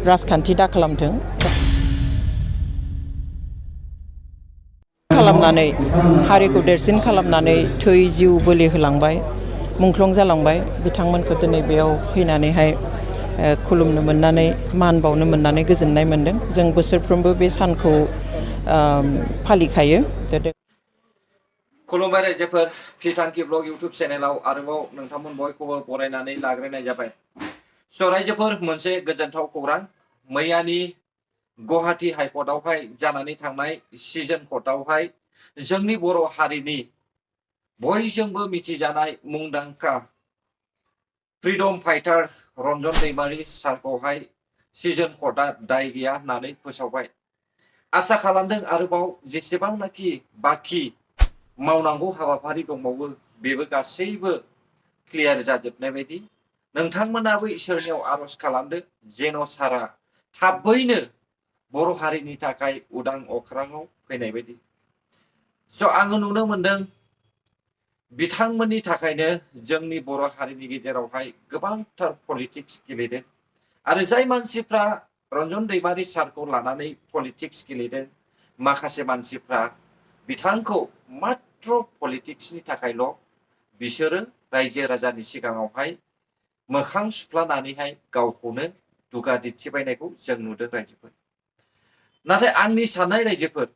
राजखान्थि दा खालामथों खालामनानै हारिखौ देरसिन खालामनानै थै जिउ बोलि होलांबाय मुंख्लं जालांबाय बिथांमोनखौ दिनै बेयाव फैनानैहाय खुलुमनो मोननानै मान बावनो मोननानै गोजोननाय मोनदों जों बोसोरफ्रोमबो बे सानखौ फालिखायो खुलुमबाय रायजोफोर फिसानखि ब्लग इउट्युब चेनेलाव आरोबाव नोंथांमोन बयखौबो बरायनानै लाग्रोनाय जाबाय स' रायजोफोर मोनसे गोजोनथाव खौरां मैयानि गुवाहाटी हाइकर्टआवहाय जानानै थांनाय सिजन कर्टआवहाय जोंनि बर' हारिनि बयजोंबो मिथिजानाय मुंदांखा फ्रीडम फाइटार रन्जन दैमारि सारखौहाय सिजन कर्टआ दाय गैया होननानै फोसावबाय आसा खालामदों आरोबाव जेसेबांनाखि बाखि मावनांगौ हाबाफारि दंबावो बेबो गासैबो क्लियार जाजोबनाय बायदि नोंथांमोनाबो इसोरनियाव आरज खालामदो जेन' सारा थाबैनो बर' हारिनि थाखाय उदां अख्राङाव फैनाय बायदि स' आङो नुनो मोनदों बिथांमोननि थाखायनो जोंनि बर' हारिनि गेजेरावहाय गोबांथार पलिटिक्स गेलेदों आरो जाय मानसिफ्रा रन्जन दैमारि सारखौ लानानै पलिटिक्स गेलेदों माखासे मानसिफ्रा बिथांखौ मात्र पलिटिक्सनि थाखायल' बिसोरो रायजो राजानि सिगाङावहाय मोखां सुफ्लानानैहाय गावखौनो दुगा दिन्थिबायनायखौ जों नुदों रायजोफोर नाथाय आंनि साननाय रायजोफोर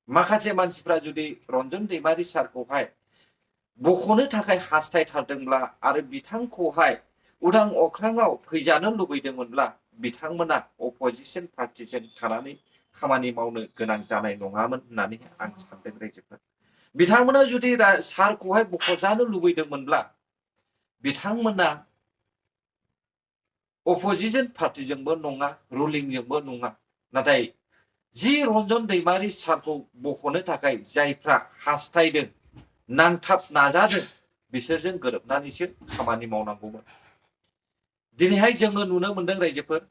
माखासे मानसिफ्रा जुदि रन्जन दैमारि सारखौहाय बख'नो थाखाय हास्थायथारदोंब्ला आरो बिथांखौहाय उदां अख्राङाव फैजानो लुबैदोंमोनब्ला बिथांमोना अपोजिशन पार्टिजों थानानै खामानि मावनो गोनां जानाय नङामोन होननानै आं सानदों रायजोफोर बिथांमोना जुदि सारखौहाय बख'जानो लुबैदोंमोनब्ला बिथांमोना अपोजिशन पार्टिजोंबो नङा रुलिंजोंबो नङा नाथाय जि रन्जन दैमारि सारखौ बख'नो थाखाय जायफ्रा हास्थायदों नांथाब नाजादों बिसोरजों गोरोबनानैसो खामानि मावनांगौमोन दिनैहाय जोङो नुनो मोनदों रायजोफोर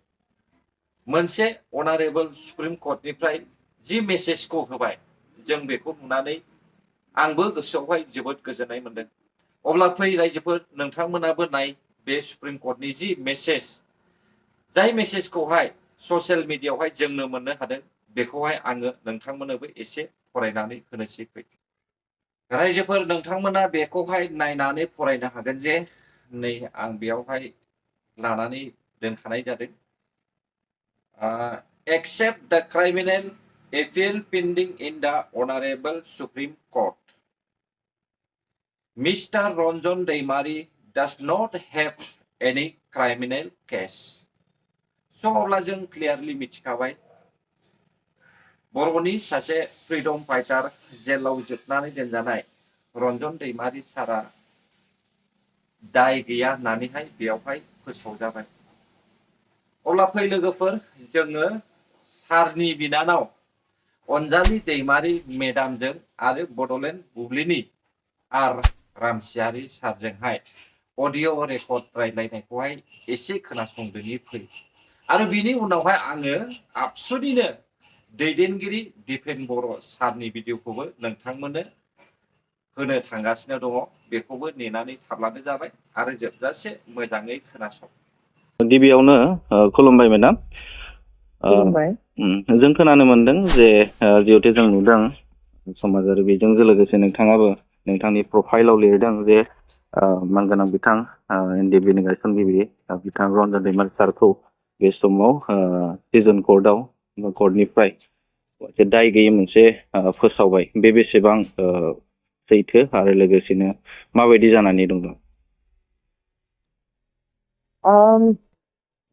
मोनसे अनारेबल सुप्रिम कर्टनिफ्राय जि मेसेजखौ होबाय जों बेखौ नुनानै आंबो गोसोआवहाय जोबोद गोजोननाय मोनदों अब्ला फै रायजोफोर नोंथांमोनाबो नाय बे सुप्रिम कर्टनि जि मेसेज जाय मेसेजखौहाय ससियेल मिडियायावहाय जोंनो मोननो हादों बेखौहाय आङो नोंथांमोननोबो एसे फरायनानै होनोसै फै रायजोफोर नोंथांमोना बेखौहाय नायनानै फरायनो हागोन जे नै आं बेयावहाय लानानै दोनखानाय जादों एक्सेप्ट द criminal appeal pending in the Honorable Supreme Court. Mr. Ranjan Daimari does not have any criminal case. So अब्ला जों क्लियारलि मिथिखाबाय बर'नि सासे फ्रीडम फाइटार जेलाव जोबनानै दोनजानाय रन्जन दैमारि सारा दाय गैया होननानैहाय बेयावहाय फोसावजाबाय अब्ला फै लोगोफोर जोङो सारनि बिनानाव अनजालि दैमारि मेदामजों आरो बड'लेण्ड बुब्लिनि आर रामसियारि सारजोंहाय अडिअ रेकर्ड रायज्लायनायखौहाय एसे खोनासंदोनि फै आरो बिनि उनावहाय आङो आबसुनिनो दैदेनगिरि दिपेन बर' सारनि भिडिअखौबो नोंथांमोननो होनो थांगासिनो दङ बेखौबो नेनानै थाब्लानो जाबाय आरो जोबजासे मोजाङै खोनासं गिबियावनो खुलुमबाय मेडाम जों खोनानो मोनदों जे जिहेतु जों नुदों समाजारि बिजोंजों लोगोसे नोंथाङाबो नोंथांनि प्रफाइलाव लिरदों जे मानगोनां बिथां एनडिएफबिनि गायसनगिरि बिथां रन्जन दैमारि सारखौ बे समाव सिजन कर्टआव कर्टनिफ्राय दाय गैयै मोनसे फोसावबाय बे बेसेबां सैथो आरो लोगोसेनो माबायदि जानानै दं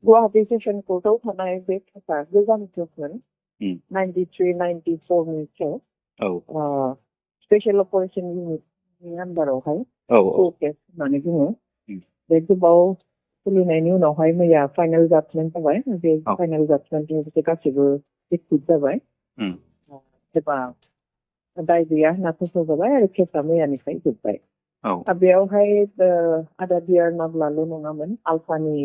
गुवाहाटी सेसन कर्टआव थानाय बे केसा गोजाम केसमोन 93-94 निसो स्पेशल अपारेशन इउनिटनि आन्दारावहाय केस होननानै बुङो बे गोबाव सोलिनायनि उनावहाय मैया फाइनाल जाजमेन्ट जाबाय बे फाइनाल जाजमेन्टनि गासैबो एक्टिभ जाबाय एबा दाय गैया होनना फोसावजाबाय आरो केसा मैयानिफ्राय जोब्बाय बेयावहाय आदा बियार नाब्लाल' नङामोन आल्फानि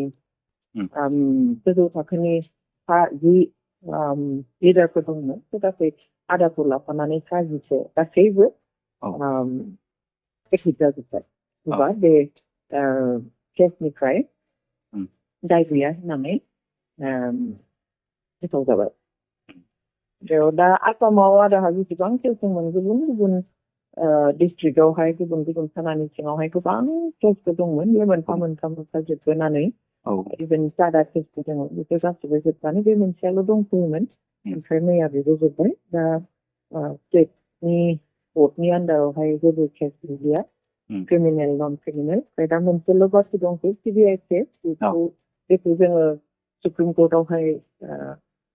गोजौ थाखोनि जि लिडारफोर दंमोन बे गासै आदाखौ लाफानानै जिसे गासैबो एक्टिभ जाजोब्बाय होनबा बे केसनिफ्राय दाय गैया होननानै गोथाव जाबाय बेयाव दा आसामाव आरो जेसेबां केसमोन गुबुन गुबुन डिस्ट्रिक्टआवहाय गुबुन गुबुन थानानि सिङावहाय गोबां केसफोर दंमोन बे मोनफा मोनफा जोबबोनानै इभेन सादा केसफोर दङ बेफोर गासिबो जोबनानै बे मोनसेयाल' दंफैयोमोन ओमफ्राय मैया बेबो जोब्बाय दा स्टेटनि कर्टनि आन्दारावहाय जेबो केस गैलिया क्रिमिनेल नन क्रिमिनेल ओमफ्राय दा मोनसेल' बाखि दंसै सिबिआइ केस बेखौ जोङो सुप्रिम कर्टआवहाय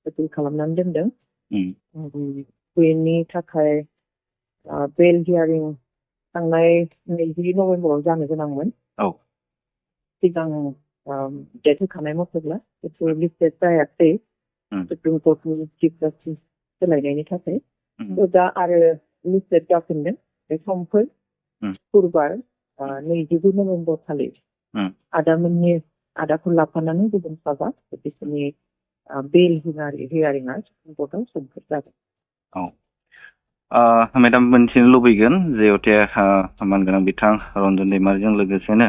एपिल खालामनानै दोनदों बेनि थाखाय बेल हियारिं थांनाय 20 नभेम्बराव जानो गोनांमोन सिगां डेट होखानाय मथेब्ला बेखौ लिस्टेड जायाखै सुप्रिम कर्टनि चिफ जास्टिस सोलायनायनि थाखाय दा आरो लिस्टेड जाफिनदों बे समफोर सुक्रुबार 29 नभेम्बर खालि आदाखौ लाफानानै गुबुन साबा बिसोरनि बेल हियारिंआ सुप्रिम कर्टआव समफोर जागोन मेडाम मोनथिनो लुबैगोन जिहेते मानगोनां बिथां रन्जन दैमारिजों लोगोसेनो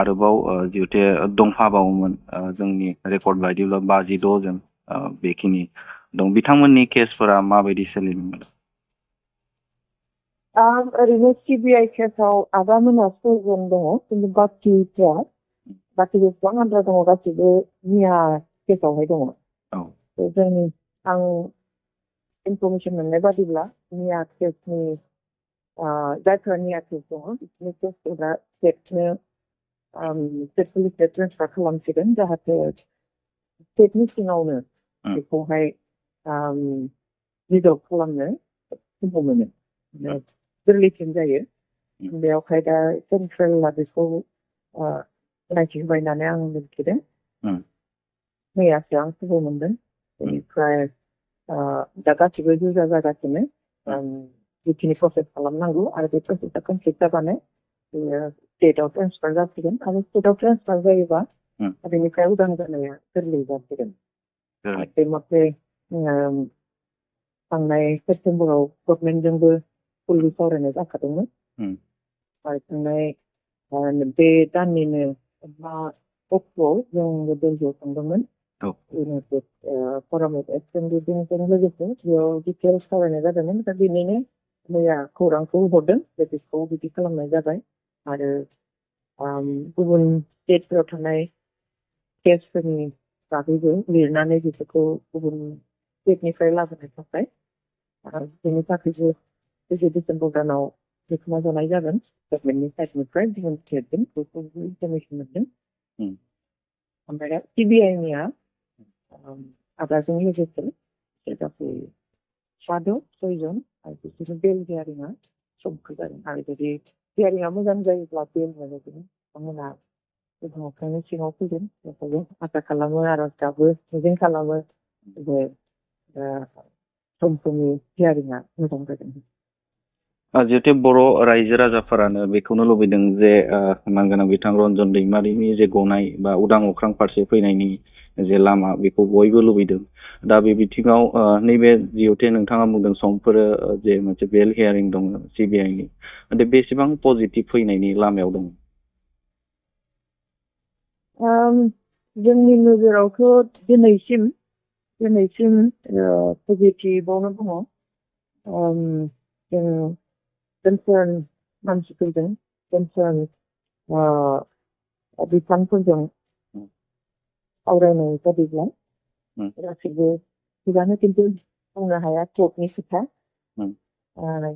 आरोबाव जिहेते दंफाबावोमोन जोंनि रेकर्ड बायदिब्ला 56 जन बेखिनि दं बिथांमोननि केसफोरा माबायदि सोलिदोंमोन ओरैनो सिबिआइ केसाव आदामोना 6 जन दङ खिन्थु बाखि जेसेबां आद्रा दङ गासैबो मिया केसावहाय दङ आं इनफरमेसन मोननाय बादिब्ला मिया केसनि जायफोरा मिया केस दङ बिसोरनि केसखौ दा स्टेट पुलिसनो ट्रेन्सफार खालामसिगोन जाहाथे स्टेटनि सिङावनो बेखौहाय रिजल्भ खालामनो खाबु मोनो गोरलैसिन जायो बेयावहाय दा सेन्ट्रेला बेखौ गनायथि होबाय होननानै आं मिथिदों मैयासो आं खबर मोनदों बेनिफ्राय दा गासिबो जुजा जागासिनो जिखिनि प्रसेस खालामनांगौ आरो बे प्रसेसा कमप्लिट जाबानो बेयो स्टेटआव ट्रेन्सफार जासिगोन आरो स्टेटआव ट्रेन्सफार जायोबा बेनिफ्राय उदां जानाया गोरलै जासिगोन बे मथे थांनाय सेप्तेम्बराव गभर्नमेन्टजोंबो फुललि सावरायनाय जाखादोंमोन आरो थांनाय बे दाननिनो अक्ट'आव जों दिल्लीयाव थांदोंमोन फरामेट एसेम्बलिजों लोगोसे बेयाव डिटेल्स सावरायनाय जादोंमोन दा बेनिनो मैया खौरांखौ हरदों बेखौ बिदि खालामनाय जाबाय आरो गुबुन स्टेटफोराव थानाय केसफोरनि बागैबो लिरनानै बिसोरखौ गुबुन स्टेटनिफ्राय लाबोनो थाखाय बेनि थाखायबो फैगौ डिसेम्बर दानाव बेखौ जानाय जागोन गभर्नमेन्टनि साइडनिफ्राय गुबुन स्टेटजों बेखौबो इनफरमेसन मोनदों ओमफ्राय दा सिबिआइनिया आदाजों लोगोसे गासै 6 जन आरो बिसोरनि बेल हियारिंआ समफोर जागोन आरो जुदि हियारिंआ मोजां जायोब्ला बेल मोनगोन बिथांमोना गोबावखायनो सिङाव फैगोन बेखौबो आसा खालामो आरो दाबो मिजिं खालामो जे समफोरनि हियारिंआ मोजां जागोन जिहेतु बर' रायजो राजाफोरानो बेखौनो लुबैदों जे मानगोनां बिथां रन्जन दैमारिनि जे गनाय बा उदां अख्रां फारसे फैनायनि जे लामा बेखौ बयबो लुबैदों दा बे बिथिङाव नैबे जिहेतु नोंथाङा बुंदों समफोर जे मोनसे बेल हियारिं दङ सिबिआइनि दा बेसेबां पजिटिभ फैनायनि लामायाव दङ जोंनि नोजोरावथ' दिनैसिम पजिटिभआवनो दङ जों कनसार्न मानसिफोरजों कनसार्न बिफानफोरजों सावरायनाय बादिब्ला गासैबो थिगानो खिन्थु बुंनो हाया कर्टनि खोथा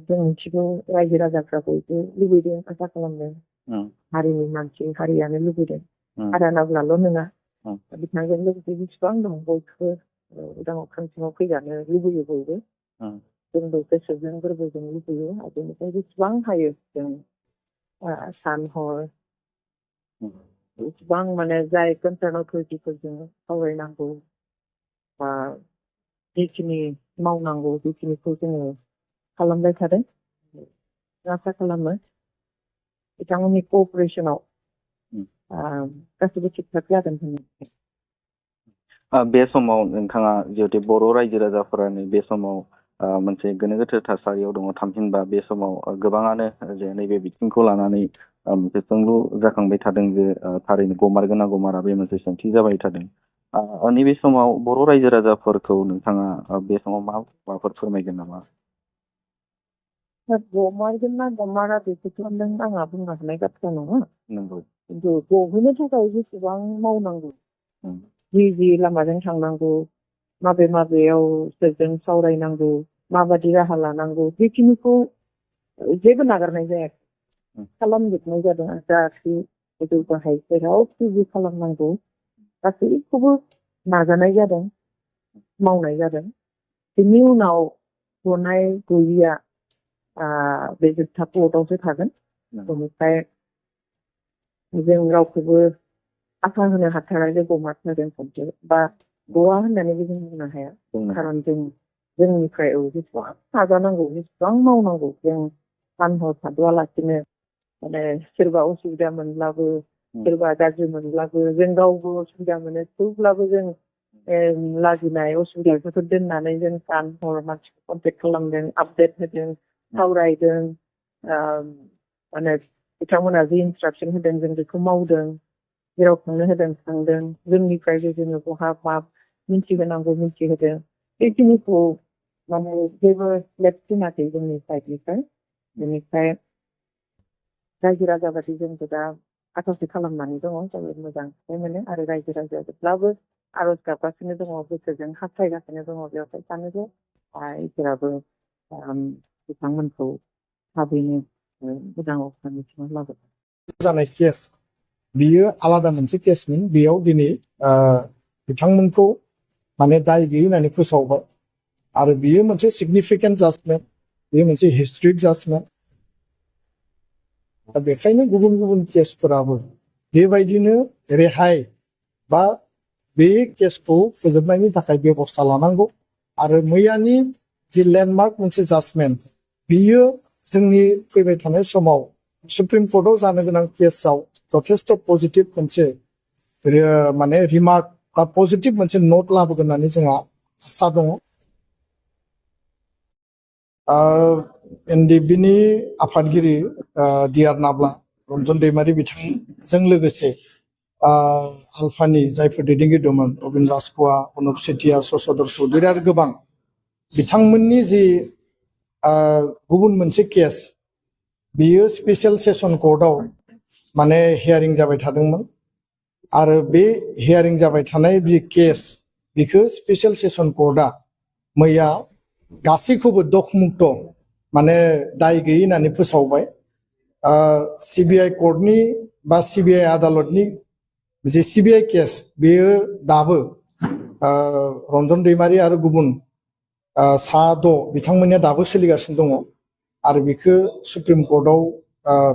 जों मिथिगौ रायजो राजाफ्रा बयबो लुबैदों आसा खालामदों हारिनि मानसि हारियानो लुबैदों आदानाब्लाल' नङा बिथांजों लोगोसे जेसेबां दं बयबो उदां अख्रां सिङाव फैजानो लुबैयो बयबो जोंबो गोसोजों गोरबोजों लुबैयो आरो बेनिफ्राय जेसेबां हायो जों सान हर जेसेबां माने जाय कनसार्न अथरिटिफोरजों सावरायनांगौ बा जिखिनि मावनांगौ बेखिनिखौ जोङो खालामबाय थादों आसा खालामो बिथांमोननि कअपारेसनाव गासैबो थिग थाक जागोन होननानै बे समाव नोंथाङा जिहेतु बर' रायजो राजाफोरानो बे समाव मोनसे गोनो गोथो थासारियाव दङ थामहिनबा बे समाव गोबाङानो जे नैबे बिथिंखौ लानानै मोनसे सोंलु जाखांबाय थादों जे थारैनो गमारगोना गमारा बे मोनसे सोंथि जाबाय थादों नैबे समाव बर' रायजो राजाफोरखौ नोंथाङा बे समाव माबाफोर फोरमायगोन नामा? गमारगोन ना गमारा बेखौथ' नों आंहा बुंनो हानाय बाथ्रा नङा। नंगौ। खिन्थु गहोनो थाखाय जेसेबां मावनांगौ, जि लामाजों थांनांगौ, माबेयाव सोरजों सावरायनांगौ, माबादि राहा लानांगौ, बेखिनिखौ जेबो नागारनाय जायाखै, खालामजोबनाय जादों। जाखि गोजौ गाहाय जेरावखि जि खालामनांगौ गासैखौबो नाजानाय जादों, मावनाय जादों। बिनि उनाव गनाय गैयिया बे जोबथा कर्टआवसो थागोन। बेनिफ्राय जों रावखौबो आसा होनो हाथारा जे गमारथारगोन खनसे बा गवा होननानैबो जों बुंनो हाया। खारन जोंनिफ्राय जेसेबां नाजानांगौ, जेसेबां मावनांगौ, जों सानहर थाद'आलासिनो माने सोरबा असुबिदा मोनब्लाबो, सोरबा गाज्रि मोनब्लाबो, जों गावबो असुबिदा मोनो, थेवब्लाबो जों लाजिनाय असुबिदाफोरखौ दोननानै जों सान हर मानसिखौ कन्टेक्ट खालामदों, आपडेट होदों, सावरायदों। माने बिथांमोना जि इन्सट्राक्सन होदों जों बेखौ मावदों, जेराव थांनो होदों थांदों, जोंनिफ्रायबो जोङो बहा मा मिन्थिहोनांगौ मिन्थिहोदों। बेखिनिखौ माने जेबो लेट दोनाखै जोंनि साइडनिफ्राय। बेनिफ्राय रायजो राजा बादि जोंबो दा आथासि खालामनानै दङ, जोबोद मोजां मोनो। आरो रायजो राजाया जेब्लाबो आरज गाबगासिनो दङ, गोसोजों हास्थायगासिनो दङ। बेवहाय सानो जे इसोराबो बिथांमोनखौ थाबैनो मोजां अबस्थानि सिङाव लाबोगोन। जानाय केस बियो आलादा मोनसे केसमोन। बेयाव दिनै बिथांमोनखौ माने दाय गैयै होननानै फोसावबाय आरो बियो मोनसे सिगनिफिकेन्ट जाजमेन्ट, बेयो मोनसे हिस्ट्रिक जाजमेन्ट। दा बेखायनो गुबुन गुबुन केसफोराबो बेबायदिनो रेहाय बा बे केसखौ फोजोबनायनि थाखाय बेबस्था लानांगौ। आरो मैयानि जि लेन्डमार्क मोनसे जाजमेन्ट, बियो जोंनि फैबाय थानाय समाव सुप्रिम कर्टआव जानो गोनां केसआव जथेस्थ पजिटिभ मोनसे माने रिमार्क बा पजिटिभ मोनसे नट लाबोगोन होननानै जोंहा आसा दङ। एनडिबिनि आफादगिरि डिआर नाब्ला, रन्जन दैमारि बिथांजों लोगोसे आलफानि जायफोर दैदेनगिरि दंमोन, अबिन राजख'वा, अनुप सेतिया, शशधर चौधुरी आरो गोबां बिथांमोननि जि गुबुन मोनसे केस, बियो स्पेशल सेसन कर्टआव माने हियारिं जाबाय थादोंमोन। आरो बे हियारिं जाबाय थानाय जि केस, बिखौ स्पेशल सेसन कर्टआ मैया गासैखौबो दखमुक्त माने दाय गैयै होननानै फोसावबाय। सिबिआइ कर्टनि बा सिबिआइ आदालतनि जे सिबिआइ केस, बेयो दाबो रन्जन दैमारि आरो गुबुन सा 6 बिथांमोननिया दाबो सोलिगासिनो दङ। आरो बेखौ सुप्रिम कर्टआव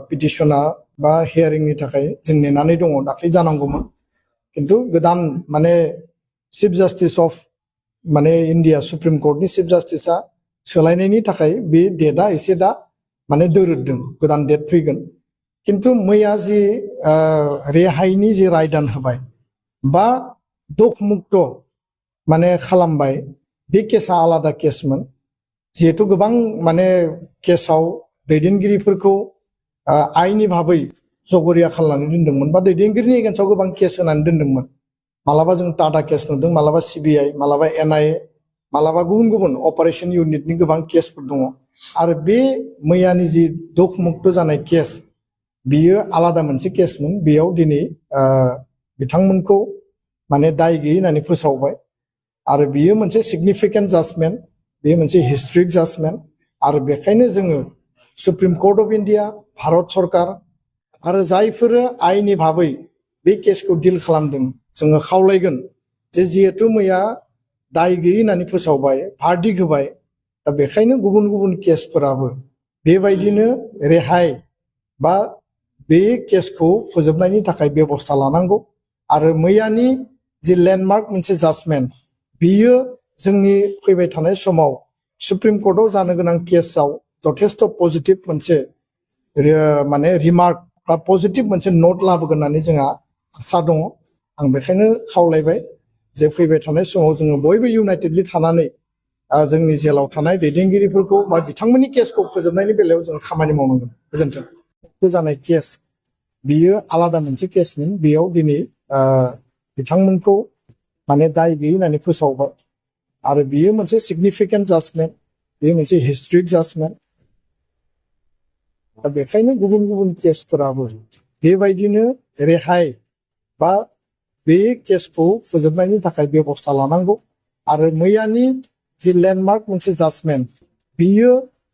पिटिसना बा हियारिंनि थाखाय जों नेनानै दङ। दाख्लै जानांगौमोन, खिन्थु गोदान माने चिफ जास्टिस अफ माने इन्डिया सुप्रिम कर्टनि चिफ जास्टिसआ सोलायनायनि थाखाय बे डेटआ एसे दा माने दोरोददों, गोदान डेट फैगोन। खिन्थु मैया जि रेहायनि जि रायदान होबाय बा दखमुक्त माने खालामबाय, बे केसा आलादा केसमोन। जिहेतु गोबां माने केसाव दैदेनगिरिफोरखौ आइनि भाबै जगरिया खालामनानै दोनदोंमोन बा दैदेनगिरिनि एगेन्स्टआव गोबां केस होनानै दोनदोंमोन। मालाबा जों टाटा केस नुदों, मालाबा सिबिआइ, मालाबा एनआइए, मालाबा गुबुन गुबुन अपारेशन इउनिटनि गोबां केसफोर दङ। आरो बे मैयानि जि दखमुक्त जानाय केस, बियो आलादा मोनसे केसमोन। बेयाव दिनै बिथांमोनखौ माने दाय गैयै होननानै फोसावबाय। आरो बियो मोनसे सिगनिफिकेन्ट जाजमेन्ट, बेयो मोनसे हिस्ट्रिक जाजमेन्ट। आरो बेखायनो जोङो supreme court of India, Bharat सरकार आरो जायफोरो आइनि भाबै बे केसखौ डिल खालामदों, जोङो खावलायगोन जे जिहेतु मैया दाय गैयै होननानै फोसावबाय, भार्डिक्ट होबाय, दा बेखायनो गुबुन गुबुन केसफोराबो बेबायदिनो रेहाय बा बे केसखौ फोजोबनायनि थाखाय बेबस्था लानांगौ। आरो मैयानि जि लेन्डमार्क मोनसे जाजमेन्ट, बियो जोंनि फैबाय थानाय समाव सुप्रिम कर्टआव जानो गोनां केसआव जथेस्थ पजिटिभ मोनसे माने रिमार्क बा पजिटिभ मोनसे नट लाबोगोन होननानै जोंहा आसा दङ। आं बेखायनो खावलायबाय जे फैबाय थानाय समाव जोङो बयबो इउनाइटेडलि थानानै जोंनि जेलाव थानाय दैदेनगिरिफोरखौ बा बिथांमोननि केसखौ फोजोबनायनि बेलायाव जों खामानि मावनांगोन। गोजोन्थों। जानाय केस, बियो आलादा मोनसे केसमोन। बेयाव दिनै बिथांमोनखौ माने दाय गैयै होननानै फोसावबाय आरो बियो मोनसे सिगनिफिकेन्ट जाजमेन्ट बेयो मोनसे हिस्ट्रिक जाजमेन्ट दा बेखायनो गुबुन गुबुन केसफोराबो बेबायदिनो रेहाय बा बे केसखौ फोजोबनायनि थाखाय बेबस्था लानांगौ आरो मैयानि जि लेन्डमार्क मोनसे जाजमेन्ट बियो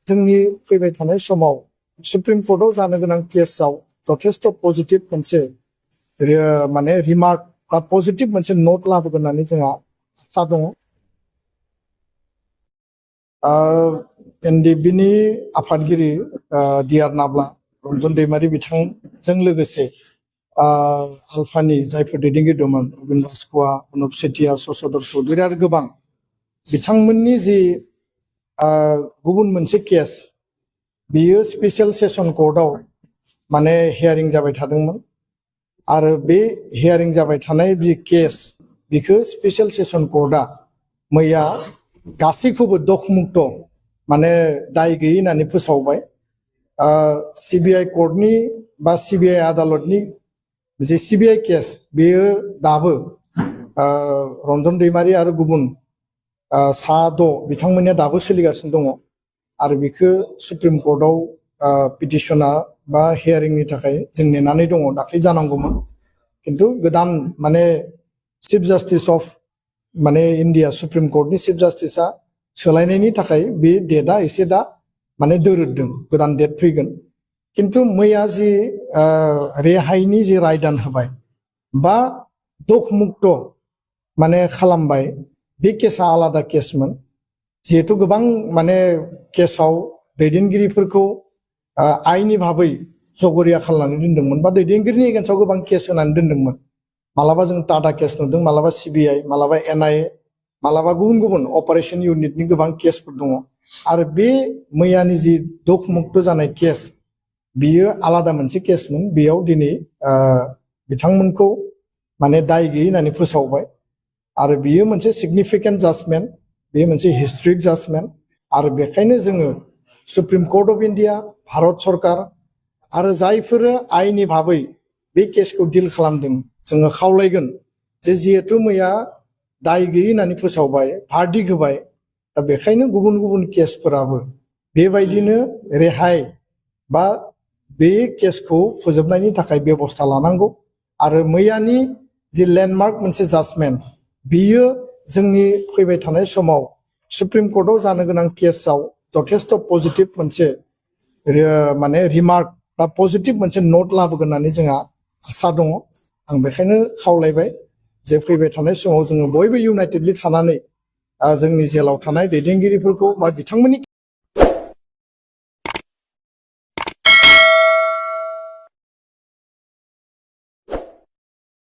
जोंनि फैबाय थानाय समाव सुप्रिम कर्टआव जानो गोनां केसआव जथेस्थ पजिटिभ मोनसे माने रिमार्क बा पजिटिभ मोनसे नोट लाबोगोन होननानै जोंहा आसा दङ एनडिबिनि आफादगिरि डिआर नाब्ला रन्जन दैमारि बिथांजों लोगोसे आलफानि जायफोर दैदेनगिरि दंमोन अबिन राजख'वा अनुप सेतिया शशधर चौधुरी आरो गोबां बिथांमोननि जि गुबुन मोनसे केस बियो स्पेसियेल सेसन कर्टआव माने हियारिं जाबाय थादोंमोन आरो बे हियारिं जाबाय थानाय बि केस बिखौ स्पेसियेल सेसन कर्टआ मैया गासैखौबो दखमुक्त माने दाय गैयै होननानै फोसावबाय सिबिआइ कर्टनि बा सिबिआइ आदालतनि जे सिबिआइ केस बेयो दाबो रन्जन दैमारि आरो गुबुन सा 6 बिथांमोननिया दाबो सोलिगासिनो दङ आरो बेखौ सुप्रिम कर्टआव पिटिसना बा हियारिंनि थाखाय जों नेनानै दङ दाख्लै जानांगौमोन किन्तु गोदान माने चिफ जास्टिस अफ माने इन्डिया सुप्रिम कर्टनि चिफ जास्टिसआ सोलायनायनि थाखाय बे डेटआ एसे दा माने दोरोददों गोदान डेट फैगोन किन्तु मैया जि रेहायनि जि रायदान होबाय बा दखमुक्त माने खालामबाय बे केसा आलादा केसमोन जिहेतु गोबां माने केसाव दैदेनगिरिफोरखौ आइनि भाबै जगरिया खालामनानै दोनदोंमोन बा दैदेनगिरिनि एगेन्स्टआव गोबां केस होनानै दोनदोंमोन मालाबा जों टाटा केस नुदों मालाबा सिबिआइ मालाबा एनआइए मालाबा गुबुन गुबुन अपारेशन इउनिटनि गोबां केसफोर दङ आरो बे मैयानि जि दखमुक्त जानाय केस बियो आलादा मोनसे केसमोन बेयाव दिनै बिथांमोनखौ माने दाय गैयै होननानै फोसावबाय आरो बियो मोनसे सिगनिफिकेन्ट जाजमेन्ट बेयो मोनसे हिस्ट्रिक जाजमेन्ट आरो बेखायनो जोङो supreme court of India Bharat सरकार आरो जायफोरो आइनि भाबै बे केसखौ डिल खालामदों जोङो खावलायगोन जे जिहेतु मैया दाय गैयै होननानै फोसावबाय भार्डिक होबाय दा बेखायनो गुबुन गुबुन केसफोराबो बेबायदिनो रेहाय बा बे केसखौ फोजोबनायनि थाखाय बेबस्था लानांगौ आरो मैयानि जि लेन्डमार्क मोनसे जाजमेन्ट बियो जोंनि फैबाय थानाय समाव सुप्रिम कर्टआव जानो गोनां केसआव जथेस्थ पजिटिभ मोनसे माने रिमार्क बा पजिटिभ मोनसे नोट लाबोगोन होननानै जोंहा आसा दङ आं बेखायनो खावलायबाय जे फैबाय थानाय समाव जोङो बयबो इउनाइटेडलि थानानै जोंनि जेलाव थानाय दैदेनगिरिफोरखौ बा बिथांमोननि